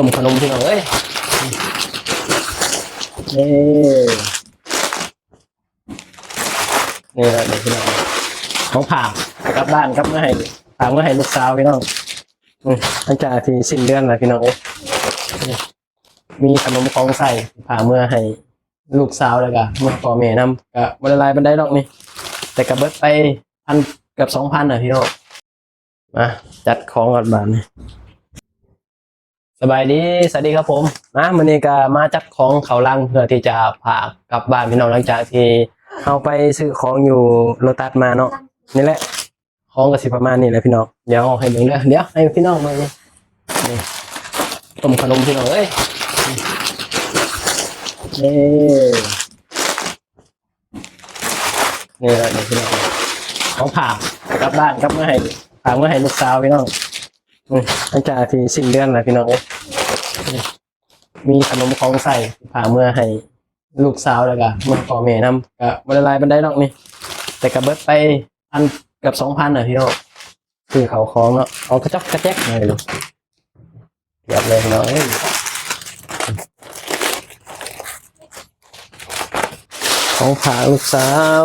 ต้มขนมพี่น้องเอ้ยนี่นี่แหละเด็กพี่น้องของผ่ากลับบ้านกลับมาให้ผ่าเมื่อให้ลูกสาวพี่น้องหลังจากที่สิ้นเดือนแล้วพี่น้องเอ้ยมีขนมของใส่ผ่าเมื่อให้ลูกสาวแล้วก็เมื่อพ่อแม่นำก็บรรลัยบันไดดอกนี่แต่กระเบิดไป1,000กับ2,000พี่น้องมาจัดของก่อนบ้านนี่สบายดีสวัสดีครับผมวันนี้ก็มาจัดของเขาลังเพื่อที่จะพากลับบ้านพี่น้องหลังจากที่เอาไปซื้อของอยู่โลตัสมาเนาะนี่แหละของก็สิประมาณนี้แหละพี่น้องเดี๋ยวให้เบิ่งเด้อเดี๋ยวให้พี่น้องมานี่ต้มขนมพี่น้องเอ้ยนี่แหละพี่น้องของผ่ากลับบ้านกลับมาให้พาเมื่อให้ลูกสาวพี่น้องหลังจากที่สิ้นเดือนแล้วพี่น้องเอ้ยมีขนมของใส่ผ่าเมื่อให้ลูกสาวแล้วก็เมื่อพ่อแม่นำก็บรรลัยบันไดดอกนี่แต่กระเบิดไป1,000กับ2,000พี่น้องคือเขาของเนาะเอากระจอกกระแจกเลยลูกเทียบเลยพี่น้องเอ้ยของผ่าลูกสาว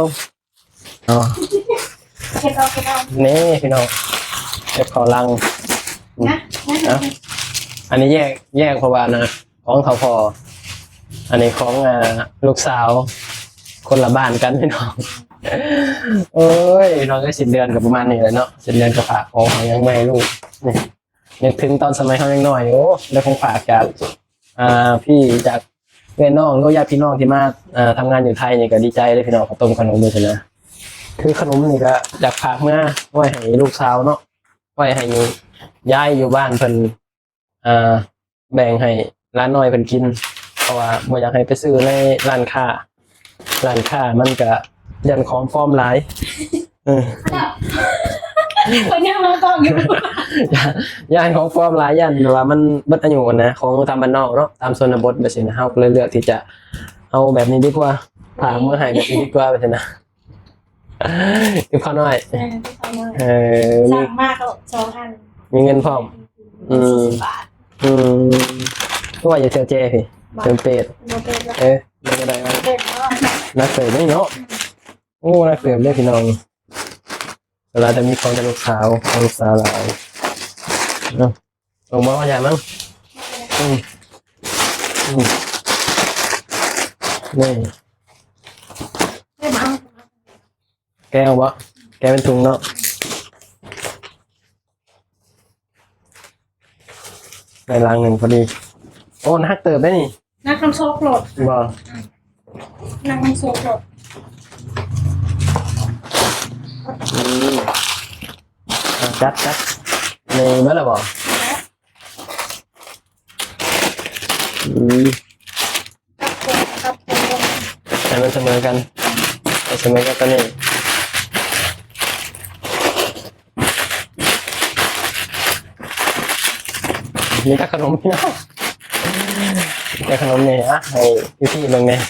นี่พี่น้องเก็บของลังนะอันนี้แยกเพราะว่านะของเขาพออันนี้ของลูกสาวคนละบ้านกันพี่น้องโอ้ยน้องก็สิ้นเดือนกับประมาณนี้เลยเนาะสิ้นเดือนกับฝากของยังไม่ลูกนี่นึกถึงตอนสมัยเขายังน้อยโอ้ได้ของฝากจากพี่จากเพื่อนน้องก็ญาติพี่น้องที่มาทำงานอยู่ไทยนี่ก็ดีใจเลยพี่น้องเขาต้มขนมด้วยนะคือขนมนี่ก็อยากฝากเมื่อไว้ให้ลูกสาวเนาะไว้ให้ย้ายอยู่บ้านเพิ่นแบ่งให้ร้านน้อยเพิ่นกินเพราะว่าบ่อยากให้ไปซื้อในร้านค้ามันก็ยันของฟอร์มหลายคนยังมากองอยู่ย่านของฟอร์มหลายย่านว่ามันเบิดอายุนะของตามบ้านนอกเนาะตามชนบทแบบนี้นะเฮาก็เลยเลือกที่จะเอาแบบนี้ดีกว่าผ่าเมื่อให้แบบนี้ดีกว่าแบบนี้นะคือข้าวน้อยสั่งมากก็2,000มีเงินพร้อมบาทก็ว่าอย่าเจอเจพี่เจอเป็ดไม่ได้นักเสิร์ฟไม่เนาะโอ้นักเสิร์ฟเลยพี่น้องเวลาจะมีของจะลูกสาวหลายเนาะลงมาว่าอย่างมั้งนี่แก้ววะแก้วเป็นถุงเนาะในรังหนึ่งพอดีโอ้นักเติบได้นี่นักทำโซกโหลดบ่นักทำโซกโหลดจัดในเมื่อไหร่บ่ให้มันเสมอกันตอนนี้มีแต่ขนมพี่น้องแต่ขนมเนี่ยให้พี่ๆเบิ่งเนี่ย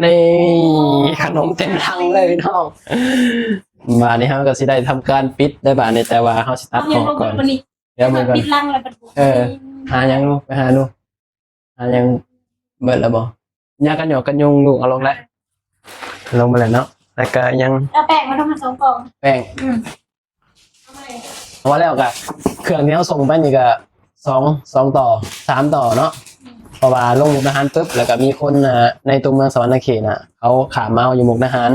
ในขนมเต็มถังเลยพี่น้องบาทนี้เขาก็สิได้ทำการปิดได้บาทนี้แต่ว่าเขาสิตัดออกก่อนเดี๋ยวมันก่อนปิดลังอะไรหายังลูกไปหาลูกหายังเบิดแล้วบ่ยากันหยอกกันยุงลูกเอาลงแล้วลงมาแล้วเนาะแล้วก็ยังเอาแป้งมาทำมา2กล่องแป้งเอาไว้แล้วก็เครื่องที่เขาส่งไปนี่ก็2ต่อ3ต่อเนาะเพราะว่าลงมุกดาหารปุ๊บแล้วก็มีคนในตัวเมืองสวรรณเขตเขาขาเมาอยู่มุกดาหาร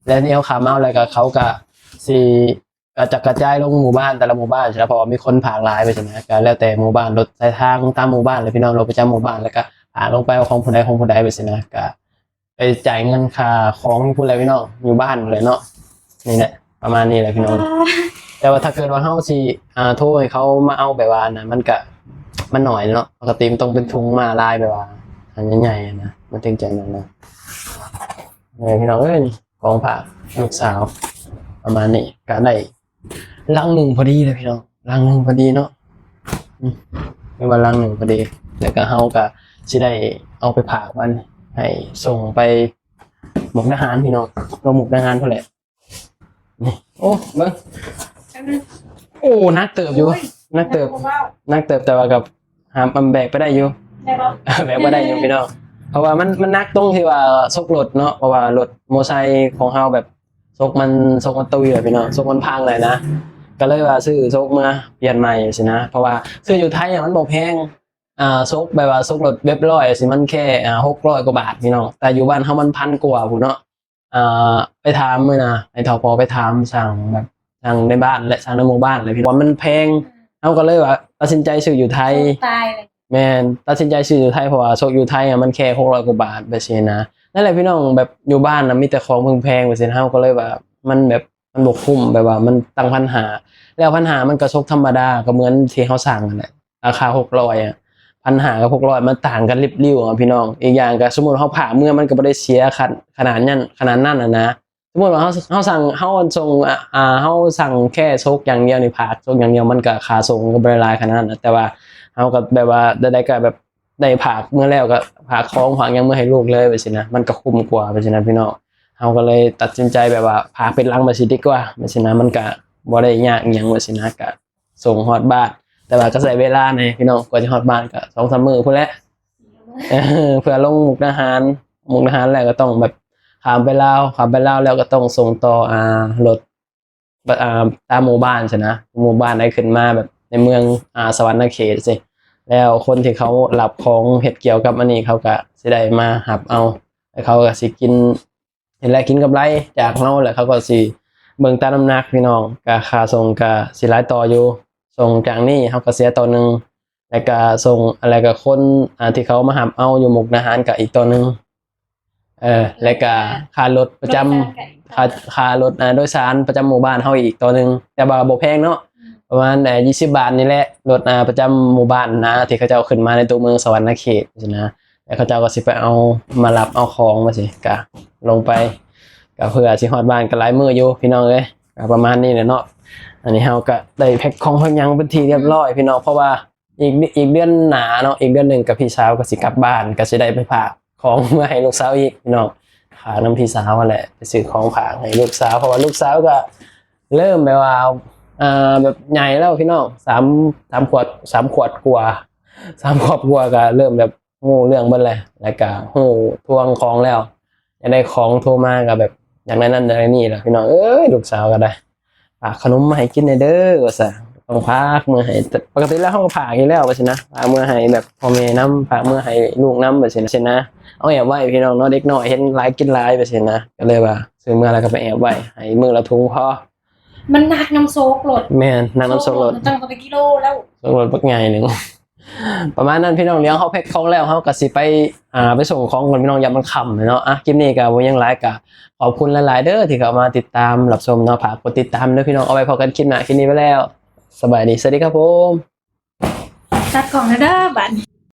แล้วนี่เขาขาเมาแล้วก็เขาก็สิกระจายลงหมู่บ้านแต่ละหมู่บ้านใช่ไหมเพราะมีคนผ่านหลายไปใช่ไหมก็แล้วแต่หมู่บ้านรถสายทางตามหมู่บ้านเลยพี่น้องรถประจำหมู่บ้านแล้วก็ผ่านลงไปของผู้ใดไปใช่ไหมก็ไปจ่ายเงินค่าของผู้ใดพี่น้องอยู่บ้านเลยเนาะนี่แหละประมาณนี้แหละพี่น้องแต่ว่าถ้าเกิดว่าเขาสิโทรให้เขามาเอาแบบว่านะมันหน่อยเนาะปกติมันต้องเป็นถุงมาลายแบบว่าอันใหญ่ๆนะมันถึงจะนั่นนะพี่น้องของฝากลูกสาวประมาณนี้ก็ได้ลังหนึ่งพอดีเลยพี่น้องลังหนึ่งพอดีเนาะไม่ว่าลังหนึ่งพอดีแล้วก็เฮาก็สิได้เอาไปผากมันให้ส่งไปมุกดาหารพี่น้องเรามุกดาหารเท่าไหร่นี่โอ้เบิ้งโอ้นักเติบอยู่นักเติบแต่ว่ากับ มันแบกไปได้อยู่ ได้ปะ แบกไปได้อยู่พี่น้องเพราะว่ามันนักตรงที่ว่าซกรถเนาะเพราะว่ารถมอไซค์ของเฮาแบบซกมันตุยเลยพี่น้องซกมันพังเลยนะก็เลยว่าซื้อซกมาเปลี่ยนใหม่สินะเพราะว่าซื้ออยู่ไทยมันบ่แพงซกแบบว่าซกรถเว็บร้อยสิมันแค่600กว่าบาทพี่น้องแต่อยู่บ้านเฮามันพันกว่าพุ่นเนาะไปถามมื้อนะไอ้ทปไปถามสั่งแบบสั่งในบ้านและสั่งในหมู่บ้านเลยพี่ว่ามันแพงเฮาก็เลยว่าตัดสินใจซื้ออยู่ไทย ตายเลย แม่นตัดสินใจซื้ออยู่ไทยเพราะว่าโชคอยู่ไทยมันแค่600กว่าบาทแบบนี้นะนั่นแหละพี่น้องแบบอยู่บ้านนะมีแต่ของแพงๆแบบนี้เฮาก็เลยว่ามันแบบมันบ่คุ้มแบบว่ามันตั้งปัญหาแล้วปัญหามันก็โชคธรรมดาก็เหมือนที่เฮาสั่งนั่นแหละราคา600อ่ะปัญหากับ600มันต่างกันลิบลิ่วอ่ะพี่น้องอีกอย่างก็สมมุติเฮาผ่าเมื่อมันก็บ่ได้เสียขนาดนั้นน่ะนะสมมุติว่าเฮาสั่งเฮาส่งเฮาสั่งแค่โชคอย่างเดียวนี่ผ่าโชคอย่างเดียวมันก็ค่าส่งก็บ่ได้หลายขนาดนั้นนะแต่ว่าเฮาก็แบบว่าได้ก็แบบได้ผากเมื่อแล้วก็ผากของผากยังเมื่อให้ลูกเลยไปสินะมันก็คุ้มกว่าไปสินะพี่น้องเฮาก็เลยตัดสินใจแบบว่าผากเป็นลังไปสิดีกว่าไปสินะมันก็บ่ได้ยากอิหยังไปสินะก็ส่งฮอดบ้านแต่ว่าก็ใช้เวลาในพี่น้องกว่าจะฮอดบ้านก็ 2-3 มื้อพุ่นแหละเพื่อลงมุกดาหารแล้วก็ต้องแบบข้ามไปลาวแล้วก็ต้องส่งต่อรถตามหมู่บ้านใช่นะหมู่บ้านไหนขึ้นมาแบบในเมืองสวรรณเขตสิแล้วคนที่เขารับของเฮ็ดเกี่ยวกับอันนี้เขาก็สิได้มาหับเอาแล้วเขาก็สิกินเห็นแล้วกินกับไรจากเฮาแล้วเขาก็สิเบิ่งตามน้ำหนักพี่น้องก็ค่าส่งก็สิหลายต่ออยู่ส่งจากนี้เฮาก็เสียต่อนึงแล้วก็ส่งอะไรกับคนที่เขามาหับเอาอยู่มุกดาหารก็อีกต่อนึงแล้วก็ค่ารถประจำค่ารถโดยสารประจำหมู่บ้านเฮาอีกต่อนึงแต่ว่าบ่แพงเนาะประมาณ20 บาทนี่แหละรถประจำหมู่บ้านนะที่เขาเจ้าขึ้นมาในตัวเมืองสวรรณเขตสินะแล้วเขาเจ้าก็สิไปเอามารับเอาของมาสิก็ลงไปก็เพื่อสิฮอดบ้านก็หลายมื้ออยู่พี่น้องเอ้ยก็ประมาณนี้แหละเนาะอันนี้เฮาก็ได้แพ็คของเพิ่นยังเป็นที่เรียบร้อยพี่น้องเพราะว่าอีกเดือนหน้าเนาะอีกเดือนหนึงกับพี่สาวก็สิกลับบ้านก็สิได้ไปฝากของมาให้ลูกสาวอีกพี่น้องฝากน้ำพี่สาวนั่นแหละไปซื้อของฝากให้ลูกสาวเพราะว่าลูกสาวก็เริ่มแบบว่าแบบใหญ่แล้วพี่น้อง3 ขวบกว่า3 ขวบกว่าก็เริ่มแบบฮู้เรื่องเบิดแล้วแล้วก็ฮู้ทวงของแล้วอยากได้ของโทรมาก็แบบอย่างนั้นอย่างนี้แหละพี่น้องเอ้ยลูกสาวก็ได้ฝากขนมมาให้กินหน่อยเด้อว่าซั่นต้องพากมื้อให้ปกติแล้วเฮาก็พากอยู่แล้วว่าซั่นนะพากมื้อให้แบบพ่อแม่นำพากมื้อให้ลูกนำว่าซั่นนะเอาแอบไว้พี่น้องเนาะเด็กน้อยเห็นหลายกินหลายว่าซั่นนะก็เลยว่าซื้อมาแล้วก็ไปแอบไว้ให้มื้อละถุงพอมันหนักน้ำโซกรถ แม่นนั่งน้ำสกรถ มันตั้งเป็นกิโลแล้ว สกรถปักใหญ่หนึ่ง ประมาณนั้นพี่น้องเลี้ยงเขาแพ็คของแล้วเขาก็สิไปไปส่งของกันพี่น้องยามมันค่ำเนาะคลิปนี้ก็บ่ยังหลายก็ขอบคุณหลายๆเด้อที่เข้ามาติดตามรับชมเนาะฝากกดติดตามเด้อพี่น้องเอาไว้พอกันคลิปหน้าคลิปนี้ไปแล้วสบายดีสวัสดีครับผม ตัดกล่องนะเด้อบัด